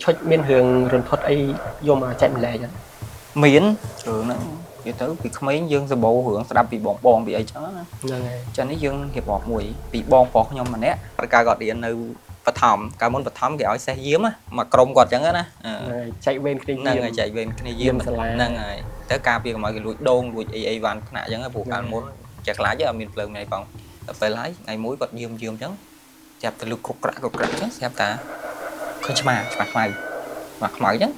Cho miền hưởng rừng thoát ấy vô mà chạy mình lại chứ miễn thường nó vậy tới việc mấy dương sẽ bộ hưởng sẽ đập bị bong bong bị ấy cho nên dương hiệp một mùi bị bong bọt nhau mà nè ca gọi điệnនៅបឋមកាលមុនបឋមគេឲ្យសេះយាមមកក្រុមគាត់ចឹងណាchạy bên kia ហ្នឹងហើយចែកវេនគ្នាយាមហ្នឹងហើយទៅការពារកុំឲ្យគេលួចដូងលួចអីវ៉ាន់ថ្នាក់ចឹងព្រោះកាលមុនចាខ្លាចអត់មានភ្លើងណៃបងដល់ពេលហើយថ្ងៃមួយគាត់យាមចឹងចាប់ទៅលុកក្រាក់ចឹងស្រាប់តាឃើញឆ្មាខ្មៅចឹង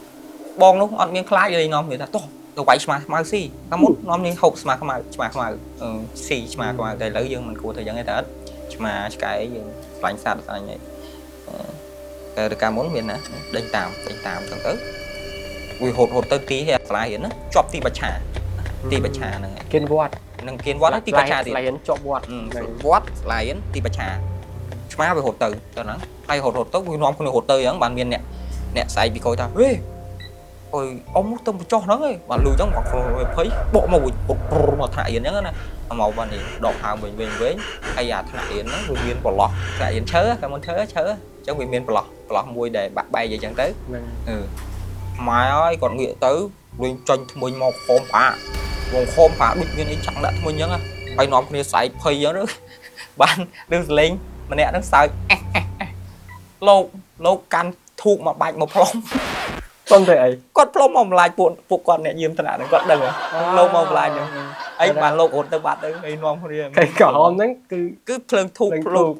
បងនោះអត់មានខ្លាចទេនាំគ្នាថាតោះទៅវាយឆ្មាខ្មៅស៊ីកាលមុននាំគ្នាហូបឆ្មាខ្មៅស៊ីឆ្មាខ្មៅតែឥឡូវយើងមិនគួរទៅចឹងទេតើអត់ឆ្មាឆ្កែយើងខ្លាញ់សត្វស្អីហ្នឹងតែកាលមុនមានណាដេញតាមចឹងទៅវាហូតទៅទីស្លារៀនណាជាប់ទីបច្ឆាហ្នឹងគៀនវត្តនឹងគៀនវត្តទីបច្ឆាទីស្លារៀនជាប់វត្តវត្តស្លារៀនទីបច្ឆាឆ្មាវាហូតទៅហ្នឹងហើយហូតទៅវានាំគ្នាហូតទៅអញ្ចឹងបានមានអ្នកស្អែកពីកោយថាហេអើយអ៊ំទៅបញ្ចុះហ្នឹងឯងបានលឺអញ្ចឹងគាត់ភ័យបកមកមកថ្នាក់រៀនអញ្ចឹងណាមកបាននេះដកហៅវិញហើយអាថ្នាក់រៀនហ្នឹងវាមានប្រឡោះថ្នាក់រៀនឈើកាលមុនឈើអញ្ចឹងវាមានប្រឡោះមួយដែលបាក់បែកអញ្ចឹងទៅម៉ែអើយគាត់ងាកទៅវិញចាញ់ធ្មេញមកខំប្រាវងខំប្រាដូចមានអីចាំងដាក់ធ្មេញអញ្ចឹងហើយនាំគ្នាស្អែកភ័យអញ្ចឹងបានដឹងសលេងម្នាក់ហ្នឹងសើចលោកកាន់ធូបមកបាច់មកផ្លុំបងទៅអីគាត់ផ្លុំមកម្លាយពួកគាត់អ្នកយាមថ្នាក់ហ្នឹងគាត់ដឹងលោកមកម្លាយហ្នឹងអីបានលោករត់ទៅបាត់ទៅអីនាំគ្នាcái cỏហ្នឹងគឺភ្លើងធូប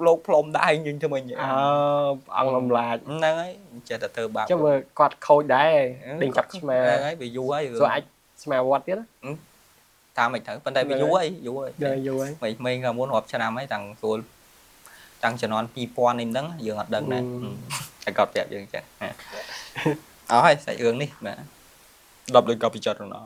លោកផ្លុំដែរយើងទៅវិញអង្គអំឡាចហ្នឹងហើយចេះតែធ្វើបាបចុះមើលគាត់ខូចដែរដេញចាប់ឆ្មាហ្នឹងហើយវាយូរហើយសួរអាចឆ្មាវត្តទៀតតាមមិនទៅប៉ុន្តែវាយូរហើយមេងកាលមុនរាប់ឆ្នាំហើយតាំងជំនាន់2000នេះហ្នឹងយើងអត់ដឹងដែរតែគាត់ប្រាប់យើងចឹងអស់ហើយសាច់រឿងនេះបាទ10ដូចកពីចិត្តរណា